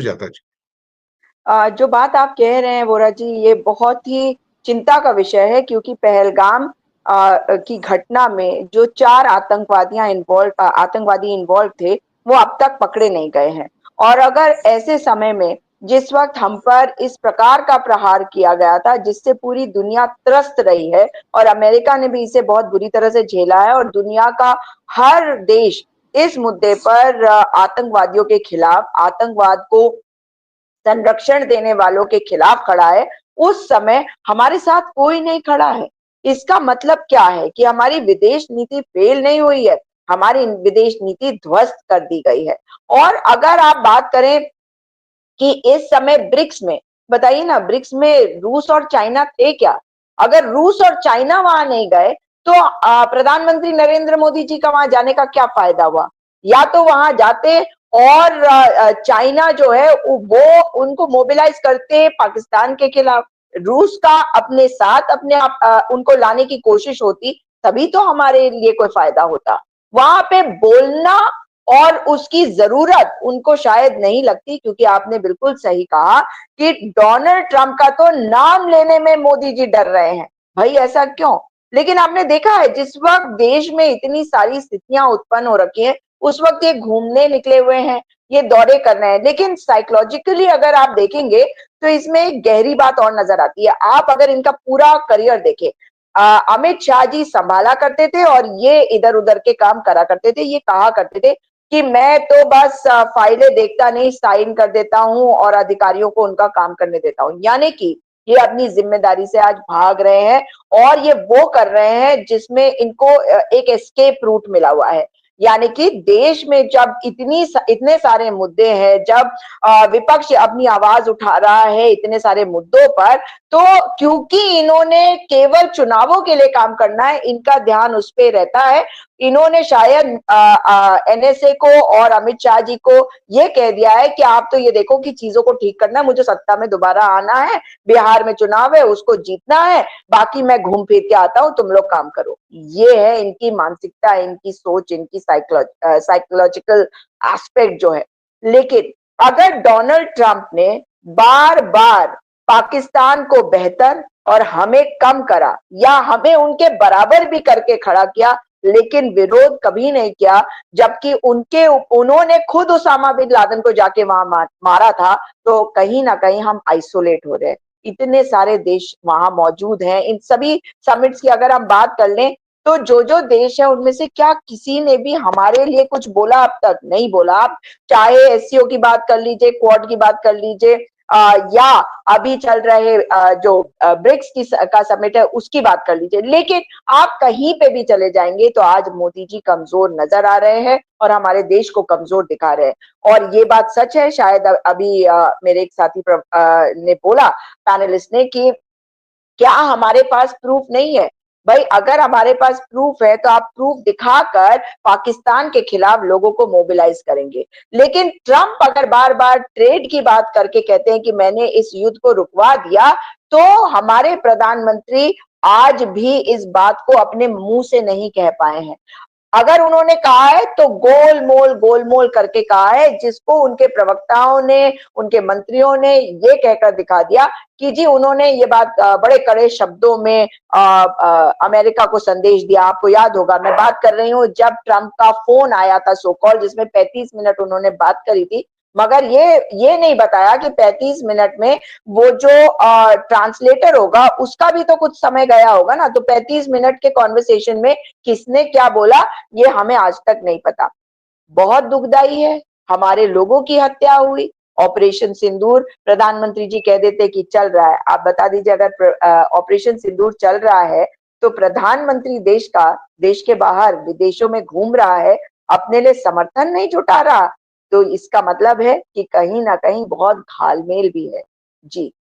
जाता जी। जो बात आप कह रहे हैं वोरा जी, ये बहुत ही चिंता का विषय है, क्योंकि पहलगाम की घटना में जो 4 आतंकवादी इन्वॉल्व थे, वो अब तक पकड़े नहीं गए हैं। और अगर ऐसे समय में, जिस वक्त हम पर इस प्रकार का प्रहार किया गया था जिससे पूरी दुनिया त्रस्त रही है, और अमेरिका ने भी इसे बहुत बुरी तरह से झेला है, और दुनिया का हर देश इस मुद्दे पर आतंकवादियों के खिलाफ, आतंकवाद को संरक्षण देने वालों के खिलाफ खड़ा है, उस समय हमारे साथ कोई नहीं खड़ा है। इसका मतलब क्या है कि हमारी विदेश नीति फेल नहीं हुई है, हमारी विदेश नीति ध्वस्त कर दी गई है। और अगर आप बात करें कि इस समय ब्रिक्स में, बताइए ना, ब्रिक्स में रूस और चाइना थे क्या? अगर रूस और चाइना वहां नहीं गए तो प्रधानमंत्री नरेंद्र मोदी जी का वहां जाने का क्या फायदा हुआ? या तो वहां जाते और चाइना जो है वो उनको मोबिलाइज करते पाकिस्तान के खिलाफ, रूस का अपने साथ अपने आप उनको लाने की कोशिश होती, तभी तो हमारे लिए कोई फायदा होता। वहां पे बोलना और उसकी जरूरत उनको शायद नहीं लगती, क्योंकि आपने बिल्कुल सही कहा कि डोनाल्ड ट्रंप का तो नाम लेने में मोदी जी डर रहे हैं। भाई ऐसा क्यों? लेकिन आपने देखा है, जिस वक्त देश में इतनी सारी स्थितियां उत्पन्न हो रखी हैं, उस वक्त ये घूमने निकले हुए हैं, ये दौरे कर रहे हैं। लेकिन साइकोलॉजिकली अगर आप देखेंगे तो इसमें एक गहरी बात और नजर आती है। आप अगर इनका पूरा करियर देखें, अमित शाह जी संभाला करते थे और ये इधर उधर के काम करा करते थे। ये कहा करते थे कि मैं तो बस फाइलें देखता नहीं, साइन कर देता हूं और अधिकारियों को उनका काम करने देता हूं। यानी कि ये अपनी जिम्मेदारी से आज भाग रहे हैं, और ये वो कर रहे हैं जिसमें इनको एक एस्केप रूट मिला हुआ है। यानी कि देश में जब इतने सारे मुद्दे हैं, जब विपक्ष अपनी आवाज उठा रहा है इतने सारे मुद्दों पर, तो क्योंकि इन्होंने केवल चुनावों के लिए काम करना है, इनका ध्यान उस पे रहता है। इन्होंने शायद एनएसए को और अमित शाह जी को ये कह दिया है कि आप तो ये देखो कि चीजों को ठीक करना है, मुझे सत्ता में दोबारा आना है, बिहार में चुनाव है उसको जीतना है, बाकी मैं घूम फिर के आता हूं, तुम लोग काम करो। ये है इनकी मानसिकता, इनकी सोच, इनकी साइकोलॉजिकल एस्पेक्ट जो है। लेकिन अगर डोनाल्ड ट्रंप ने बार बार पाकिस्तान को बेहतर और हमें कम करा, या हमें उनके बराबर भी करके खड़ा किया, लेकिन विरोध कभी नहीं किया, जबकि उन्होंने खुद उसामा बिन लादेन को जाके वहां मारा था, तो कहीं ना कहीं हम आइसोलेट हो रहे हैं। इतने सारे देश वहां मौजूद हैं। इन सभी समिट्स की अगर हम बात कर लें, तो जो जो देश है उनमें से क्या किसी ने भी हमारे लिए कुछ बोला? अब तक नहीं बोला। आप चाहे एससीओ की बात कर लीजिए, क्वाड की बात कर लीजिए, या अभी चल रहे जो ब्रिक्स का समिट है उसकी बात कर लीजिए, लेकिन आप कहीं पे भी चले जाएंगे तो आज मोदी जी कमजोर नजर आ रहे हैं और हमारे देश को कमजोर दिखा रहे हैं। और ये बात सच है। शायद अभी मेरे एक साथी ने बोला, पैनलिस्ट ने, कि क्या हमारे पास प्रूफ नहीं है? भाई अगर हमारे पास प्रूफ है तो आप प्रूफ दिखाकर पाकिस्तान के खिलाफ लोगों को मोबिलाइज करेंगे। लेकिन ट्रंप अगर बार बार ट्रेड की बात करके कहते हैं कि मैंने इस युद्ध को रुकवा दिया, तो हमारे प्रधानमंत्री आज भी इस बात को अपने मुंह से नहीं कह पाए हैं। अगर उन्होंने कहा है तो गोलमोल करके कहा है, जिसको उनके प्रवक्ताओं ने, उनके मंत्रियों ने ये कहकर दिखा दिया कि जी उन्होंने ये बात बड़े कड़े शब्दों में अमेरिका को संदेश दिया। आपको याद होगा, मैं बात कर रही हूँ जब ट्रंप का फोन आया था सो कॉल, जिसमें 35 मिनट उन्होंने बात करी थी, मगर ये नहीं बताया कि 35 मिनट में वो जो ट्रांसलेटर होगा उसका भी तो कुछ समय गया होगा ना। तो 35 मिनट के कॉन्वर्सेशन में किसने क्या बोला, ये हमें आज तक नहीं पता। बहुत दुखदाई है, हमारे लोगों की हत्या हुई। ऑपरेशन सिंदूर, प्रधानमंत्री जी कह देते कि चल रहा है। आप बता दीजिए, अगर ऑपरेशन सिंदूर चल रहा है तो प्रधानमंत्री देश का देश के बाहर विदेशों में घूम रहा है, अपने लिए समर्थन नहीं जुटा रहा, तो इसका मतलब है कि कहीं ना कहीं बहुत घालमेल भी है। जी।